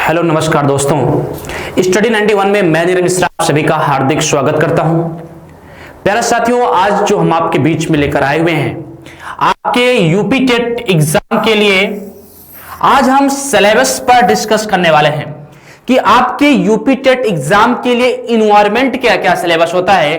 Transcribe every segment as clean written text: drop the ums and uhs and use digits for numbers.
Hello नमस्कार दोस्तों, study 91 में मैं नीरज मिश्रा आप सभी का हार्दिक स्वागत करता हूं। प्यारे साथियों, आज जो हम आपके बीच में लेकर आए हुए हैं आपके यूपी टेट एग्जाम के लिए, आज हम सिलेबस पर डिस्कस करने वाले हैं कि आपके यूपी टेट एग्जाम के लिए इन्वायरमेंट क्या क्या सिलेबस होता है,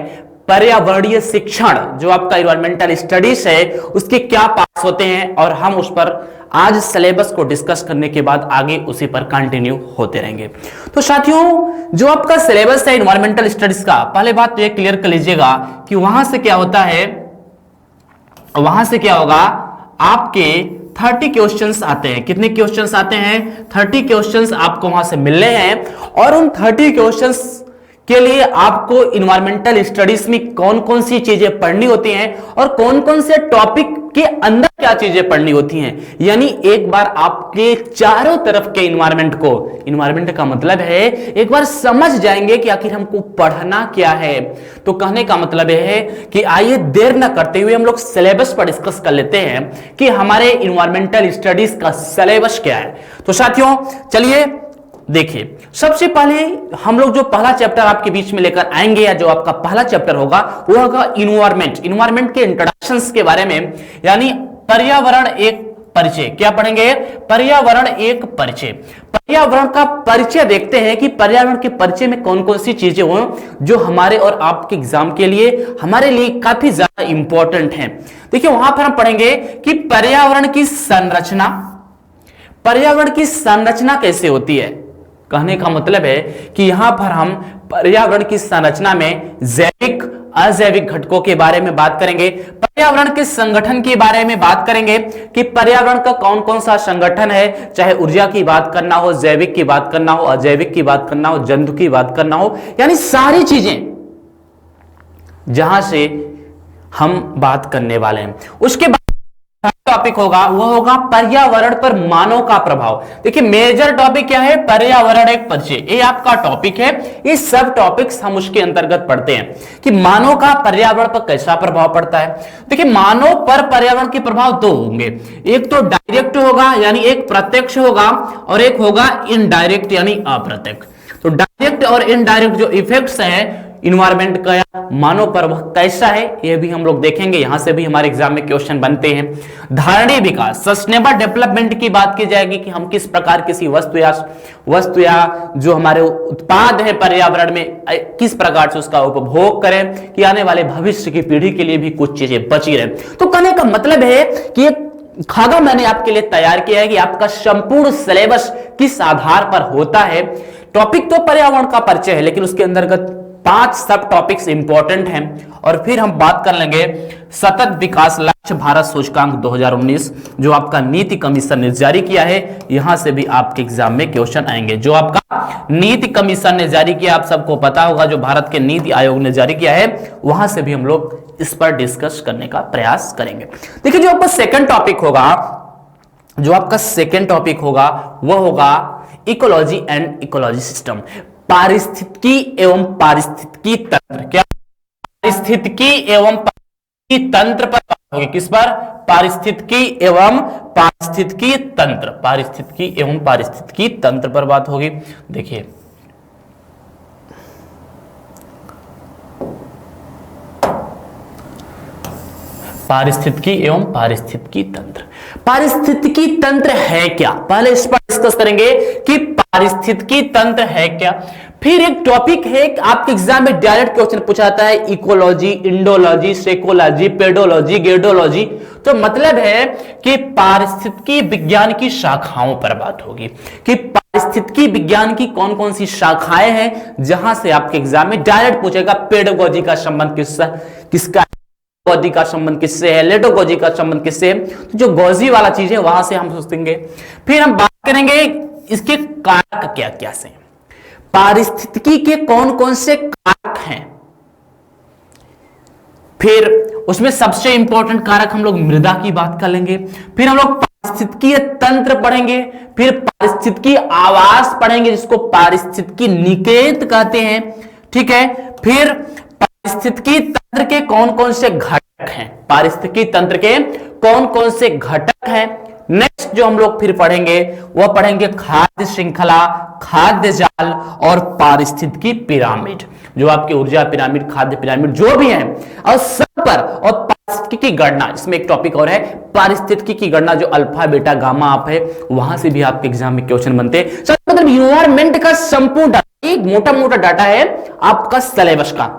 पर्यावरणीय शिक्षण जो आपका इन्वायरमेंटल स्टडीज है उसके क्या पार्ट्स होते हैं, और हम उस पर आज सिलेबस को डिस्कस करने के बाद आगे उसी पर कंटिन्यू होते रहेंगे। तो साथियों, जो आपका सिलेबस है इन्वायरमेंटल स्टडीज का, पहले बात तो ये क्लियर कर लीजिएगा कि वहां से क्या होता है, वहां से क्या होगा, आपके 30 क्वेश्चंस आते हैं। कितने क्वेश्चंस आते हैं? 30 क्वेश्चंस आपको वहां से मिलने हैं, और उन 30 क्वेश्चंस के लिए आपको इन्वायरमेंटल स्टडीज में कौन कौन सी चीजें पढ़नी होती हैं और कौन कौन से टॉपिक के अंदर क्या चीजें पढ़नी होती हैं। यानी एक बार आपके चारों तरफ के इन्वायरमेंट को, इन्वायरमेंट का मतलब है एक बार समझ जाएंगे कि आखिर हमको पढ़ना क्या है। तो कहने का मतलब यह है कि आइए देर न करते हुए हम लोग सिलेबस पर डिस्कस कर लेते हैं कि हमारे इन्वायरमेंटल स्टडीज का सिलेबस क्या है। तो साथियों चलिए देखिए, सबसे पहले हम लोग जो पहला चैप्टर आपके बीच में लेकर आएंगे, या जो आपका पहला चैप्टर होगा वो होगा इन्वायरमेंट। इन्वायरमेंट के इंट्रोडक्शंस के बारे में, यानी पर्यावरण एक परिचय। क्या पढ़ेंगे? पर्यावरण एक परिचय। पर्यावरण का परिचय देखते हैं कि पर्यावरण के परिचय में कौन कौन सी चीजें हो जो हमारे और आपके एग्जाम के लिए, हमारे लिए काफी ज्यादा इंपॉर्टेंट हैं। देखिए, वहां पर हम पढ़ेंगे कि पर्यावरण की संरचना, पर्यावरण की संरचना कैसे होती है। कहने का मतलब है कि यहां पर हम पर्यावरण की संरचना में जैविक अजैविक घटकों के बारे में बात करेंगे, पर्यावरण के संगठन के बारे में बात करेंगे कि पर्यावरण का कौन कौन सा संगठन है, चाहे ऊर्जा की बात करना हो, जैविक की बात करना हो, अजैविक की बात करना हो, जंतु की बात करना हो, यानी सारी चीजें जहां से हम बात करने वाले हैं। उसके बाद टॉपिक होगा वो होगा पर्यावरण पर मानव का प्रभाव। देखिए, मेजर टॉपिक क्या है? पर्यावरण एक परिचय, ये आपका टॉपिक है। ये सब टॉपिक्स हम उसके अंतर्गत पढ़ते हैं कि मानव का पर्यावरण पर कैसा प्रभाव पड़ता है। देखिए, मानव पर पर्यावरण के प्रभाव दो होंगे, एक तो डायरेक्ट होगा यानी एक प्रत्यक्ष होगा, और एक होगा इनडायरेक्ट यानी अप्रत्यक्ष। तो डायरेक्ट और इनडायरेक्ट जो इफेक्ट्स हैं इन्वायरमेंट का मानव पर वह कैसा है, यह भी हम लोग देखेंगे। यहां से भी हमारे एग्जाम में क्वेश्चन बनते हैं। धारणीय विकास, सस्टेनेबल डेवलपमेंट की बात की जाएगी कि हम किस प्रकार किसी वस्तु या जो हमारे उत्पाद है पर्यावरण में किस प्रकार से उसका उपभोग करें कि आने वाले भविष्य की पीढ़ी के लिए भी कुछ चीजें बची रहे। तो कहने का मतलब है कि एक खाका मैंने आपके लिए तैयार किया है कि आपका संपूर्ण सिलेबस किस आधार पर होता है। टॉपिक तो पर्यावरण का परिचय है, लेकिन उसके अंतर्गत 5 सब टॉपिक्स इंपॉर्टेंट हैं। और फिर हम बात कर लेंगे सतत विकास लक्ष्य भारत सूचकांक 2019 जो आपका नीति कमीशन ने जारी किया है। यहां से भी आपके एग्जाम में क्वेश्चन आएंगे। जो आपका नीति कमीशन ने जारी किया, आप सबको पता होगा, जो भारत के नीति आयोग ने जारी किया है, वहां से भी हम लोग इस पर डिस्कस करने का प्रयास करेंगे। देखिए, जो आपका सेकंड टॉपिक होगा, जो आपका सेकंड टॉपिक होगा वो होगा इकोलॉजी एंड इकोलॉजी सिस्टम, पारिस्थितिकी एवं पारिस्थितिकी तंत्र। क्या? पारिस्थितिकी एवं पारिस्थितिकी तंत्र पर बात होगी। किस पर? पारिस्थितिकी एवं पारिस्थितिकी तंत्र, पारिस्थितिकी एवं पारिस्थितिकी तंत्र पर बात होगी। देखिए, पारिस्थितिकी एवं पारिस्थितिकी तंत्र। पारिस्थितिकी तंत्र है क्या, पहले इस पर डिस्कस करेंगे कि पारिस्थितिकी तंत्र है क्या। फिर एक टॉपिक है आपके एग्जाम में डायरेक्ट क्वेश्चन पूछा जाता है, इकोलॉजी, इंडोलॉजी, सेकोलॉजी, पेडोलॉजी, गेडोलॉजी। तो मतलब है कि पारिस्थितिकी विज्ञान की शाखाओं पर बात होगी कि पारिस्थितिकी विज्ञान की कौन कौन सी शाखाएं हैं, जहां से आपके एग्जाम में डायरेक्ट पूछेगा पेडोलॉजी का संबंध किसका, गॉजी का संबंध किससे है, लेडोगॉजी का संबंध किससे है। तो जो गॉजी वाला चीज है वहां से हम सोचेंगे। फिर हम बात करेंगे इसके कारक क्या क्या से, पारिस्थितिकी के कौन कौन से कारक हैं। फिर उसमें सबसे इंपॉर्टेंट कारक हम लोग मृदा की बात कर लेंगे। फिर हम लोग पारिस्थितिकीय तंत्र पढ़ेंगे, फिर पारिस्थितिकी आवास पढ़ेंगे जिसको पारिस्थितिकी निकेत कहते हैं। ठीक है, फिर पारिस्थितिकी तंत्र के कौन कौन से घटक हैं, पारिस्थितिकी तंत्र के कौन कौन से घटक हैं। नेक्स्ट जो हम लोग फिर पढ़ेंगे वह पढ़ेंगे खाद्य श्रृंखला, खाद्य जाल और पारिस्थितिकी पिरामिड। जो आपकी ऊर्जा पिरामिड, खाद्य पिरामिड जो भी है, और सब पर, और पारिस्थितिकी की गणना, इसमें एक टॉपिक और है पारिस्थितिकी की गणना, जो अल्फा बीटा गामा आप है, वहां से भी आपके एग्जाम में क्वेश्चन बनते हैं। मतलब इन्वायरमेंट का संपूर्ण डाटा, एक मोटा मोटा डाटा है आपका सिलेबस का।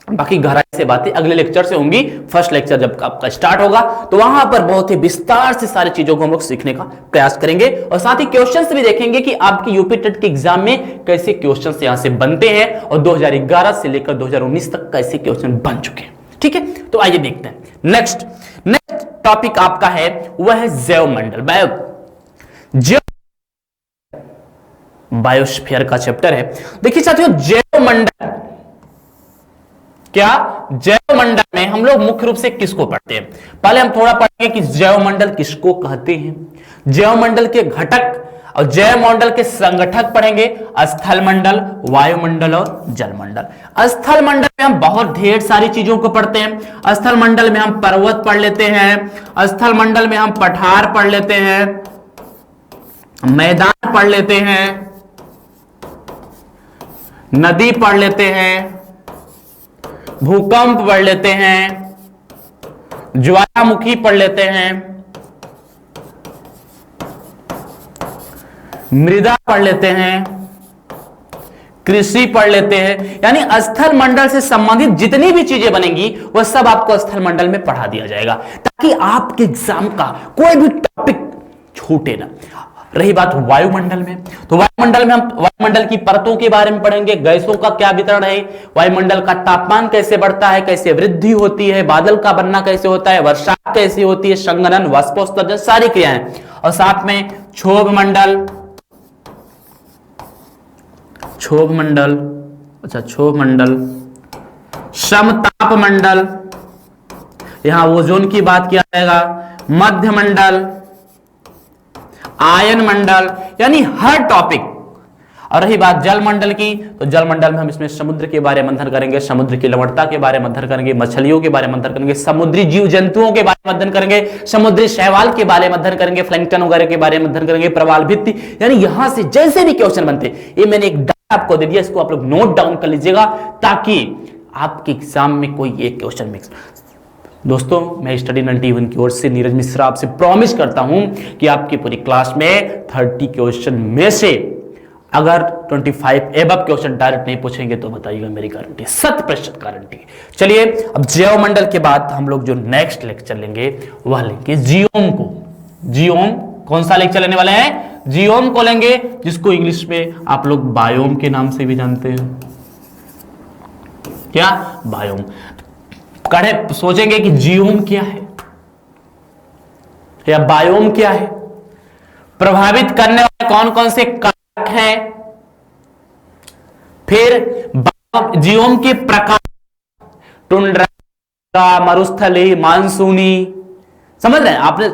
बाकी गहराई से बातें अगले लेक्चर से होंगी। फर्स्ट लेक्चर जब आपका स्टार्ट होगा तो वहां पर बहुत ही विस्तार से सारी चीजों को हम लोग सीखने का प्रयास करेंगे, और साथ ही क्वेश्चंस भी देखेंगे कि आपके यूपी टेट के एग्जाम में कैसे क्वेश्चंस यहां से बनते हैं, और 2011 से लेकर 2019 तक कैसे क्वेश्चन बन चुके हैं। ठीक है, तो आइए देखते हैं। नेक्स्ट टॉपिक आपका है वह है जैवमंडल, बायोस्फीयर का चैप्टर है। देखिए साथियों, जैवमंडल, क्या जैवमंडल में हम लोग मुख्य रूप से किसको पढ़ते हैं? पहले हम थोड़ा पढ़ेंगे कि जैवमंडल किसको कहते हैं, जैवमंडल के घटक और जैवमंडल के संगठक पढ़ेंगे, स्थल मंडल, वायुमंडल और जलमंडल। स्थल मंडल में हम बहुत ढेर सारी चीजों को पढ़ते हैं। स्थल मंडल में हम पर्वत पढ़ लेते हैं, स्थल मंडल में हम पठार पढ़ लेते हैं, मैदान पढ़ लेते हैं, नदी पढ़ लेते हैं, भूकंप पढ़ लेते हैं, ज्वालामुखी पढ़ लेते हैं, मृदा पढ़ लेते हैं, कृषि पढ़ लेते हैं। यानी स्थल मंडल से संबंधित जितनी भी चीजें बनेंगी वह सब आपको स्थल मंडल में पढ़ा दिया जाएगा, ताकि आपके एग्जाम का कोई भी टॉपिक छूटे ना। रही बात वायुमंडल में, तो वायुमंडल में हम वायुमंडल की परतों के बारे में पढ़ेंगे, गैसों का क्या वितरण है, वायुमंडल का तापमान कैसे बढ़ता है, कैसे वृद्धि होती है, बादल का बनना कैसे होता है, वर्षा कैसे होती है, संघनन, वाष्पोत्सर्जन, सारी क्रियाएं, और साथ में क्षोभ मंडल, क्षोभ मंडल, समताप मंडल, यहां ओजोन की बात किया जाएगा, मध्य मंडल, आयन मंडल, यानी हर टॉपिक। और रही बात जल मंडल की, तो जल मंडल में हम इसमें समुद्र के बारे में अध्ययन करेंगे, समुद्र की लवणता के बारे में अध्ययन करेंगे, मछलियों के बारे में अध्ययन करेंगे, समुद्री जीव जंतुओं के बारे में अध्ययन करेंगे, समुद्री शैवाल के बारे में अध्ययन करेंगे, प्लैंकटन वगैरह के बारे में अध्ययन करेंगे, प्रवाल भित्ति। यानी यहां से जैसे भी क्वेश्चन बनते, ये मैंने एक डाटा आपको दे दिया, इसको आप लोग नोट डाउन कर लीजिएगा, ताकि आपके एग्जाम में कोई एक क्वेश्चन मिक्स। दोस्तों, मैं स्टडी 91 की ओर से नीरज मिश्रा आपसे प्रॉमिस करता हूं कि आपकी पूरी क्लास में 30 क्वेश्चन में से अगर 25 एबव क्वेश्चन डायरेक्ट नहीं पूछेंगे तो बताइएगा, मेरी गारंटी, 100% गारंटी। चलिए, अब जैवमंडल के बाद हम लोग जो नेक्स्ट लेक्चर लेंगे वह लेंगे जियोम को। जियोम कौन सा लेक्चर लेने वाले हैं? जियोम को लेंगे, जिसको इंग्लिश में आप लोग बायोम के नाम से भी जानते हैं। क्या? बायोम। कड़े सोचेंगे कि जियोम क्या है या बायोम क्या है, प्रभावित करने वाले कौन कौन से कारक हैं, फिर जियोम के प्रकार, टुंड्रा, मरुस्थली, मानसूनी, समझ रहे हैं? आपने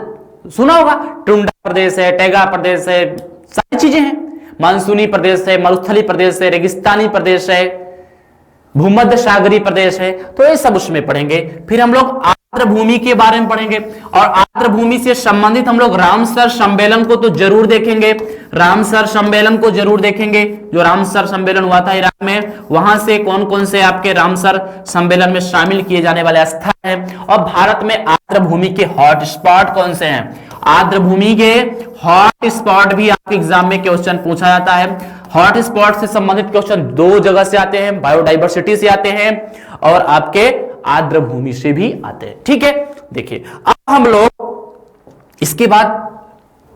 सुना होगा, टुंड्रा प्रदेश है, टैगा प्रदेश है, सारी चीजें हैं, मानसूनी प्रदेश है, मरुस्थली प्रदेश है, रेगिस्तानी प्रदेश है, भूमध्य सागरीय प्रदेश है, तो ये सब उसमें पढ़ेंगे। फिर हम लोग आर्द्र भूमि के बारे में पढ़ेंगे, और आर्द्र भूमि से संबंधित हम लोग रामसर सम्मेलन को तो जरूर देखेंगे, रामसर सम्मेलन को जरूर देखेंगे, जो रामसर सम्मेलन हुआ था इराक में, वहां से कौन कौन से आपके रामसर सम्मेलन में शामिल किए जाने वाले स्थल हैं, और भारत में आर्द्र भूमि के हॉट स्पॉट कौन से हैं। आर्द्र भूमि के हॉट स्पॉट भी आपके एग्जाम में क्वेश्चन पूछा जाता है। हॉट स्पॉट से संबंधित क्वेश्चन दो जगह से आते हैं, बायोडाइवर्सिटी से आते हैं और आपके आर्द्र भूमि से भी आते हैं। ठीक है, देखिए अब हम लोग इसके बाद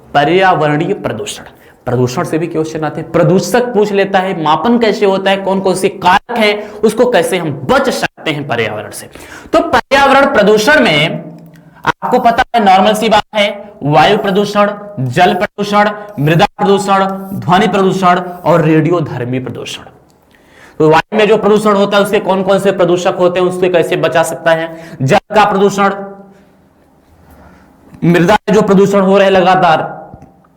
पर्यावरणीय प्रदूषण, प्रदूषण से भी क्वेश्चन आते हैं। प्रदूषक पूछ लेता है, मापन कैसे होता है, कौन कौन से कारक है, उसको कैसे हम बच सकते हैं पर्यावरण से। तो पर्यावरण प्रदूषण में आपको पता है, नॉर्मल सी बात है, वायु प्रदूषण, जल प्रदूषण, मृदा प्रदूषण, ध्वनि प्रदूषण और रेडियोधर्मी प्रदूषण। तो वायु में जो प्रदूषण होता है उसके कौन कौन से प्रदूषक होते हैं, उससे कैसे बचा सकता है। जल का प्रदूषण, मृदा में जो प्रदूषण हो रहे लगातार,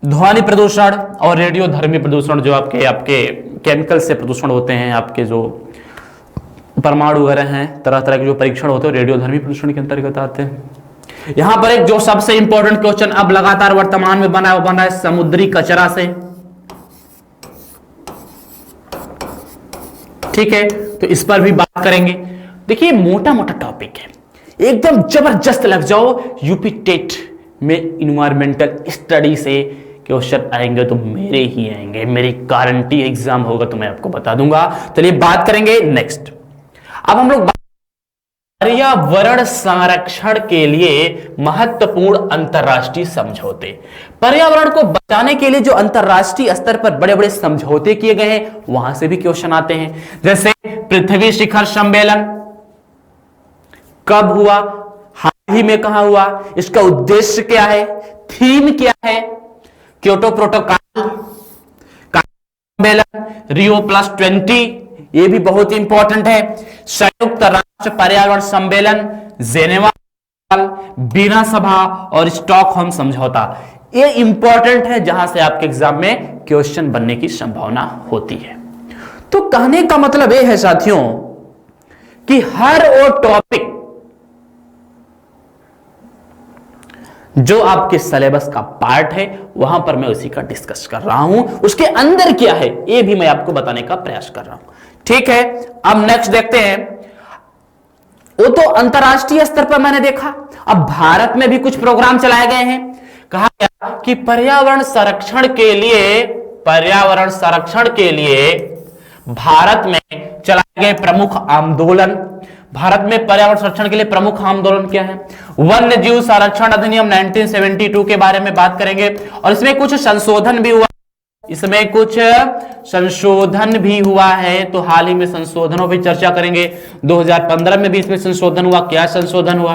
ध्वनि प्रदूषण और रेडियोधर्मी प्रदूषण, जो आपके केमिकल से प्रदूषण होते हैं, आपके जो परमाणु वगैरह हैं, तरह तरह के जो परीक्षण होते हैं रेडियोधर्मी प्रदूषण के अंतर्गत आते हैं। यहां पर एक जो सबसे इंपॉर्टेंट क्वेश्चन अब लगातार वर्तमान में बना है समुद्री कचरा से। ठीक है, तो इस पर भी बात करेंगे। देखिए मोटा मोटा टॉपिक है, एकदम जबरदस्त लग जाओ। यूपी टेट में इन्वायरमेंटल स्टडी से क्वेश्चन आएंगे तो मेरे ही आएंगे, मेरी गारंटी। एग्जाम होगा तो मैं आपको बता दूंगा। चलिए बात करेंगे नेक्स्ट। अब हम लोग पर्यावरण संरक्षण के लिए महत्वपूर्ण अंतरराष्ट्रीय समझौते। पर्यावरण को बचाने के लिए जो अंतरराष्ट्रीय स्तर पर बड़े बड़े समझौते किए गए हैं वहां से भी क्वेश्चन आते हैं। जैसे पृथ्वी शिखर सम्मेलन कब हुआ, हाल ही में कहां हुआ, इसका उद्देश्य क्या है, थीम क्या है, क्योटो प्रोटोकॉल सम्मेलन, रियो +20 ये भी बहुत इंपॉर्टेंट है। संयुक्त राष्ट्र पर्यावरण सम्मेलन, जेनेवा, बीना सभा और स्टॉकहोम समझौता, ये इंपॉर्टेंट है जहां से आपके एग्जाम में क्वेश्चन बनने की संभावना होती है। तो कहने का मतलब यह है साथियों कि हर वो टॉपिक जो आपके सिलेबस का पार्ट है वहां पर मैं उसी का डिस्कस कर रहा हूं, उसके अंदर क्या है यह भी मैं आपको बताने का प्रयास कर रहा हूं। ठीक है, अब नेक्स्ट देखते हैं। वो तो अंतरराष्ट्रीय स्तर पर मैंने देखा, अब भारत में भी कुछ प्रोग्राम चलाए गए हैं। कहा गया कि पर्यावरण संरक्षण के लिए भारत में चलाए गए प्रमुख आंदोलन। भारत में पर्यावरण संरक्षण के लिए प्रमुख आंदोलन क्या है? वन्य जीव संरक्षण अधिनियम 1972 के बारे में बात करेंगे और इसमें कुछ संशोधन भी हुआ है, तो हाल ही में संशोधनों पर चर्चा करेंगे। 2015 में भी इसमें संशोधन हुआ, क्या संशोधन हुआ।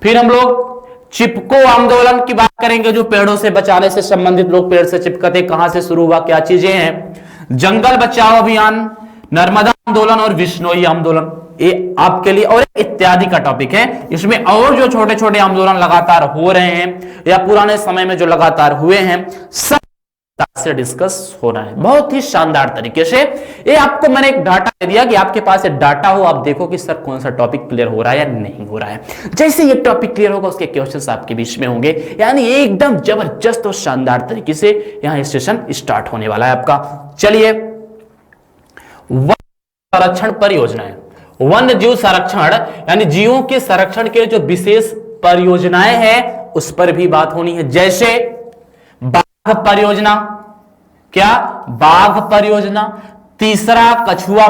फिर हम लोग चिपको आंदोलन की बात करेंगे, जो पेड़ों से बचाने से संबंधित, लोग पेड़ से चिपकते, कहां से शुरू हुआ, क्या चीजें हैं। जंगल बचाओ अभियान, नर्मदा आंदोलन और विश्नोई आंदोलन, ये आपके लिए और इत्यादि का टॉपिक है। इसमें और जो छोटे छोटे आंदोलन लगातार हो रहे हैं या पुराने समय में जो लगातार हुए हैं सब से डिस्कस हो रहा है बहुत ही शानदार तरीके से। ये आपको मैंने एक डाटा दे दिया कि आपके पास एक डाटा हो, आप देखो कि सर कौन सा टॉपिक क्लियर हो रहा है या नहीं हो रहा है। जैसे ये टॉपिक क्लियर होगा उसके क्वेश्चंस आपके बीच में होंगे, यानी एकदम जबरदस्त और शानदार तरीके से यहां सेशन स्टार्ट होने वाला है आपका। चलिए, वन संरक्षण परियोजनाएं, वन्य जीव संरक्षण यानी जीवों के संरक्षण के जो विशेष परियोजनाएं हैं उस पर भी बात होनी है। जैसे बाघ परियोजना, क्या बाघ परियोजना, तीसरा कछुआ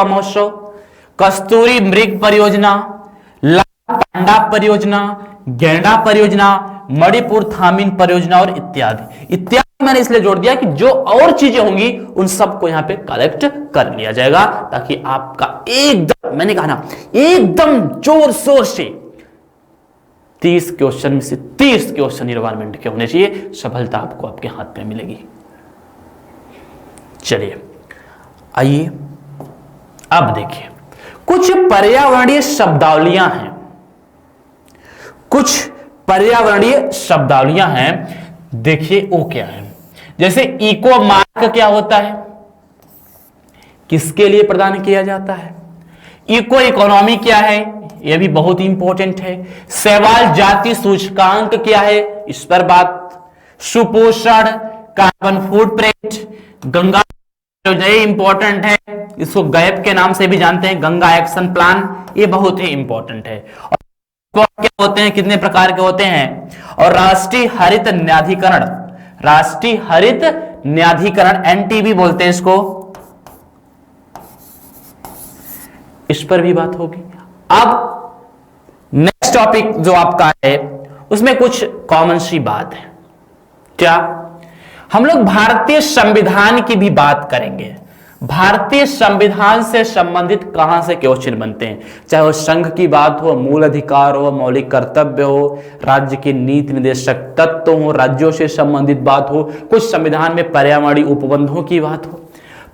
महोत्सव, कस्तूरी मृग परियोजना, लाल पांडा परियोजना, गैंडा परियोजना, मणिपुर थामिन परियोजना और इत्यादि मैंने इसलिए जोड़ दिया कि जो और चीजें होंगी उन सबको यहां पे कलेक्ट कर लिया जाएगा, ताकि आपका एकदम, मैंने कहा ना, एकदम जोर शोर से 30 क्वेश्चन में से 30 क्वेश्चन एनवायरमेंट के होने चाहिए। सफलता आपको आपके हाथ में मिलेगी। चलिए आइए अब देखिए, कुछ पर्यावरणीय शब्दावलियां हैं, देखिए वो क्या है। जैसे इको मार्क क्या होता है, किसके लिए प्रदान किया जाता है। इको इकोनॉमी क्या है, यह भी बहुत इंपॉर्टेंट है। शैवाल जाति सूचकांक क्या है, इस पर बात। सुपोषण, कार्बन फुटप्रिंट, गंगा इंपॉर्टेंट है, इसको गैप के नाम से भी जानते हैं, गंगा एक्शन प्लान, ये बहुत ही इंपॉर्टेंट है। और क्या होते हैं, कितने प्रकार के होते हैं। और राष्ट्रीय हरित न्याधिकरण एनटीबी बोलते हैं इसको, इस पर भी बात होगी। अब नेक्स्ट टॉपिक जो आपका है उसमें कुछ कॉमन सी बात है। क्या, हम लोग भारतीय संविधान की भी बात करेंगे। भारतीय संविधान से संबंधित कहां से क्वेश्चन बनते हैं, चाहे वो संघ की बात हो, मूल अधिकार हो, मौलिक कर्तव्य हो, राज्य के नीति निर्देशक तत्व हो, राज्यों से संबंधित बात हो, कुछ संविधान में पर्यावरणीय उपबंधों की बात हो।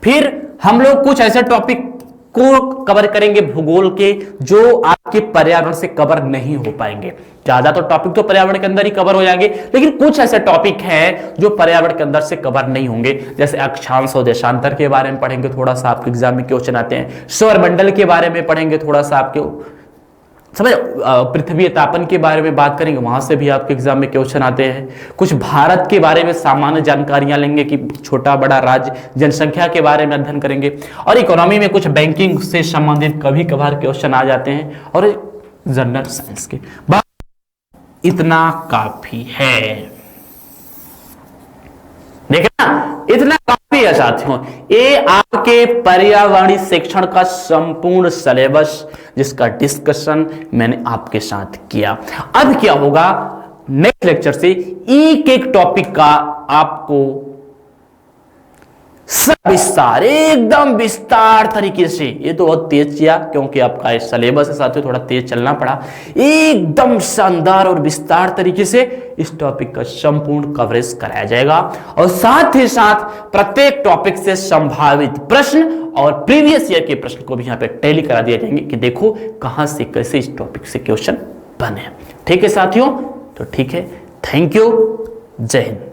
फिर हम लोग कुछ ऐसे टॉपिक को कवर करेंगे भूगोल के जो आपके पर्यावरण से कवर नहीं हो पाएंगे। ज्यादा तो टॉपिक तो पर्यावरण के अंदर ही कवर हो जाएंगे, लेकिन कुछ ऐसे टॉपिक हैं जो पर्यावरण के अंदर से कवर नहीं होंगे। जैसे अक्षांश और देशांतर के बारे में पढ़ेंगे, थोड़ा सा आपके एग्जाम में क्वेश्चन आते हैं। सौरमंडल के बारे में पढ़ेंगे थोड़ा सा आपके, समझ, पृथ्वी तापन के बारे में बात करेंगे, वहां से भी आपके एग्जाम में क्वेश्चन आते हैं। कुछ भारत के बारे में सामान्य जानकारियां लेंगे कि छोटा बड़ा राज्य, जनसंख्या के बारे में अध्ययन करेंगे, और इकोनॉमी में कुछ बैंकिंग से संबंधित कभी कभार क्वेश्चन आ जाते हैं, और जनरल साइंस के बाद इतना काफी है। देखा ना, इतना काफी है साथियों। ये आपके पर्यावरणीय शिक्षण का संपूर्ण सिलेबस जिसका डिस्कशन मैंने आपके साथ किया। अब क्या होगा, नेक्स्ट लेक्चर से एक एक टॉपिक का आपको विस्तार, एकदम विस्तार तरीके से, ये तो बहुत तेज किया क्योंकि आपका सिलेबस है साथियों, थोड़ा तेज चलना पड़ा, एकदम शानदार और विस्तार तरीके से इस टॉपिक का संपूर्ण कवरेज कराया जाएगा, और साथ ही साथ प्रत्येक टॉपिक से संभावित प्रश्न और प्रीवियस ईयर के प्रश्न को भी यहां पे टैली करा दिए जाएंगे कि देखो कहां से कैसे इस टॉपिक से क्वेश्चन बने। ठीक है साथियों, तो ठीक है, थैंक यू, जय हिंद।